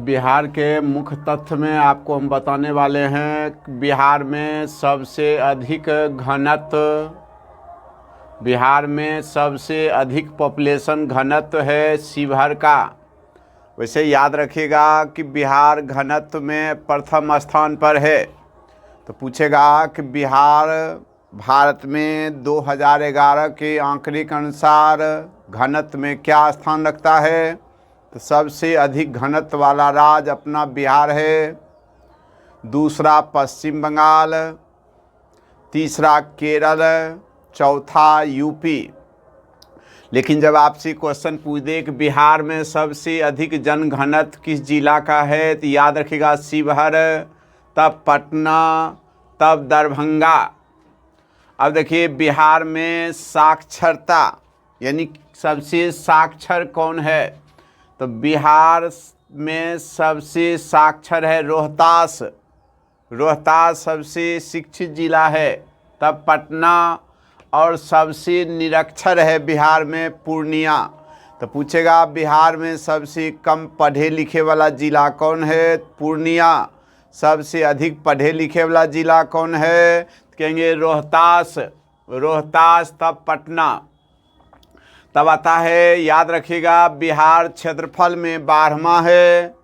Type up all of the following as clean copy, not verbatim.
बिहार के मुख्य तथ्य में आपको हम बताने वाले हैं। बिहार में सबसे अधिक पॉपुलेशन घनत्व है शिवहर का। वैसे याद रखिएगा कि बिहार घनत्व में प्रथम स्थान पर है। तो पूछेगा कि बिहार भारत में 2011 के आंकड़े के अनुसार घनत्व में क्या स्थान रखता है। तो सबसे अधिक घनत्व वाला राज्य अपना बिहार है, दूसरा पश्चिम बंगाल, तीसरा केरल, चौथा यूपी। लेकिन जब आपसे क्वेश्चन पूछ दे कि बिहार में सबसे अधिक जनघनत्व किस जिला का है, तो याद रखिएगा शिवहर, तब पटना, तब दरभंगा। अब देखिए बिहार में साक्षरता यानी सबसे साक्षर कौन है, तो बिहार में सबसे साक्षर है रोहतास। रोहतास सबसे शिक्षित जिला है, तब पटना, और सबसे निरक्षर है बिहार में पूर्णिया। तो पूछेगा बिहार में सबसे कम पढ़े लिखे वाला जिला कौन है, पूर्णिया। सबसे अधिक पढ़े लिखे वाला जिला कौन है, कहेंगे रोहतास, तब पटना। तब आता है, याद रखिएगा बिहार क्षेत्रफल में 12वां है,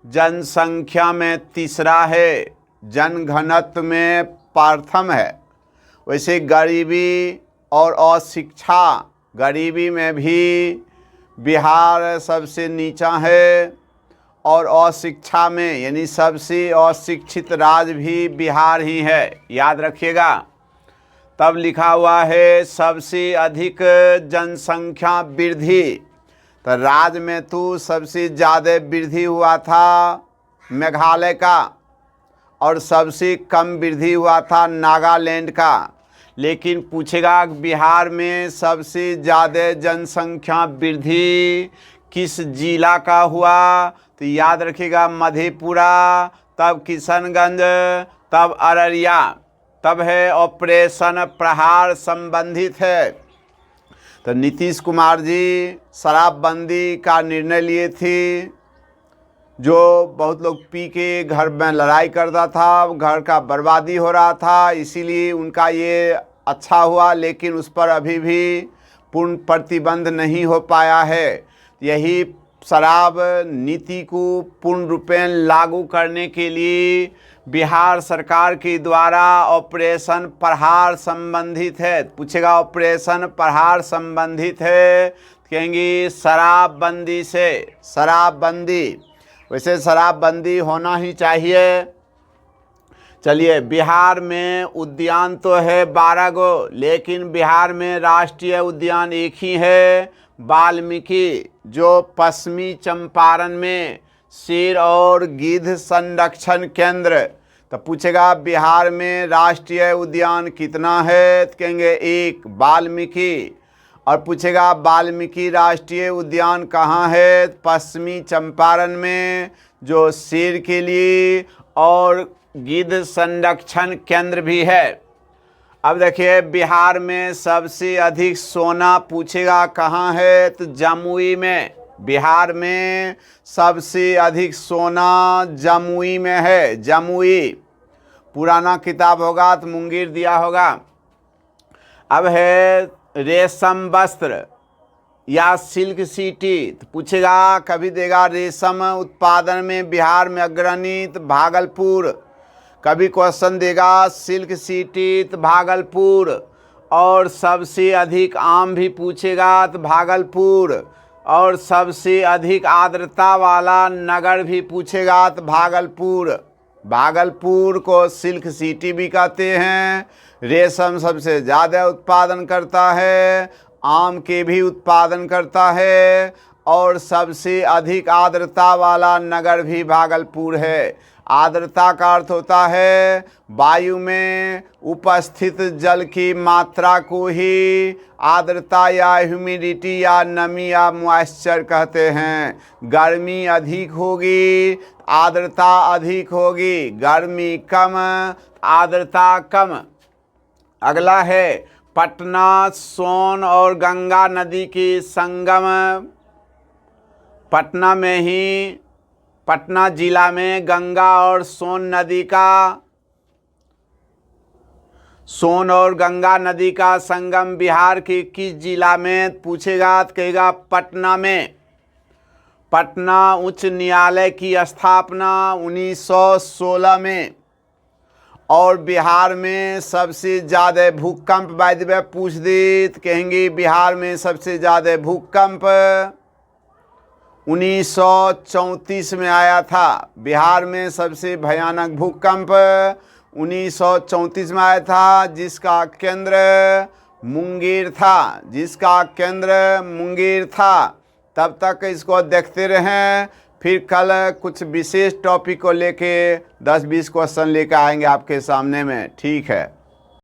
जनसंख्या में तीसरा है, जनघनत्व में प्रथम है। वैसे गरीबी और अशिक्षा, गरीबी में भी बिहार सबसे नीचा है, और अशिक्षा में यानी सबसे अशिक्षित राज्य भी बिहार ही है, याद रखिएगा। तब लिखा हुआ है सबसे अधिक जनसंख्या वृद्धि। तो राज्य में तो सबसे ज़्यादा वृद्धि हुआ था मेघालय का, और सबसे कम वृद्धि हुआ था नागालैंड का। लेकिन पूछेगा बिहार में सबसे ज़्यादा जनसंख्या वृद्धि किस जिला का हुआ, तो याद रखिएगा मधेपुरा, तब किशनगंज, तब अररिया। तब है ऑपरेशन प्रहार संबंधित है। तो नीतीश कुमार जी शराबबंदी का निर्णय लिए थे, जो बहुत लोग पी के घर में लड़ाई करता था, घर का बर्बादी हो रहा था, इसीलिए उनका ये अच्छा हुआ। लेकिन उस पर अभी भी पूर्ण प्रतिबंध नहीं हो पाया है। यही शराब नीति को पूर्ण रूपेण लागू करने के लिए बिहार सरकार के द्वारा ऑपरेशन प्रहार संबंधित है। पूछेगा ऑपरेशन प्रहार संबंधित है, कहेंगे शराबबंदी से। शराबबंदी, वैसे शराबबंदी होना ही चाहिए। चलिए, बिहार में उद्यान तो है 12 गो, लेकिन बिहार में राष्ट्रीय उद्यान एक ही है, वाल्मीकि, जो पश्चिमी चंपारण में शेर और गिद्ध संरक्षण केंद्र। तो पूछेगा बिहार में राष्ट्रीय उद्यान कितना है, तो कहेंगे 1, वाल्मीकि। और पूछेगा वाल्मीकि राष्ट्रीय उद्यान कहाँ है, पश्चिमी चंपारण में, जो शेर के लिए और गिद्ध संरक्षण केंद्र भी है। अब देखिए बिहार में सबसे अधिक सोना पूछेगा कहाँ है, तो जमुई में। बिहार में सबसे अधिक सोना जमुई में है। जमुई पुराना किताब होगा तो मुंगेर दिया होगा। अब है रेशम वस्त्र या सिल्क सिटी। तो पूछेगा कभी देगा रेशम उत्पादन में बिहार में अग्रणी, तो भागलपुर। कभी क्वेश्चन देगा सिल्क सिटी, तो भागलपुर। और सबसे अधिक आम भी पूछेगा तो भागलपुर। और सबसे अधिक आर्द्रता वाला नगर भी पूछेगा तो भागलपुर। भागलपुर को सिल्क सिटी भी कहते हैं। रेशम सबसे ज़्यादा उत्पादन करता है, आम के भी उत्पादन करता है, और सबसे अधिक आर्द्रता वाला नगर भी भागलपुर है। आर्द्रता का अर्थ होता है वायु में उपस्थित जल की मात्रा को ही आर्द्रता या ह्यूमिडिटी या नमी या मॉइस्चर कहते हैं। गर्मी अधिक होगी, आर्द्रता अधिक होगी, गर्मी कम, आर्द्रता कम। अगला है पटना सोन और गंगा नदी की संगम। पटना में ही पटना जिला में गंगा और सोन और गंगा नदी का संगम बिहार के किस जिला में? पूछेगा तो कहेगा पटना में। पटना उच्च न्यायालय की स्थापना 1916 में। और बिहार में सबसे ज़्यादा भूकंप बाय द वे पूछ दी तो कहेंगे बिहार में सबसे ज़्यादा भूकंप 1934 में आया था। बिहार में सबसे भयानक भूकंप 1934 में आया था, जिसका केंद्र मुंगेर था। तब तक इसको देखते रहें, फिर कल कुछ विशेष टॉपिक को लेके 10-20 क्वेश्चन लेकर आएंगे आपके सामने में। ठीक है।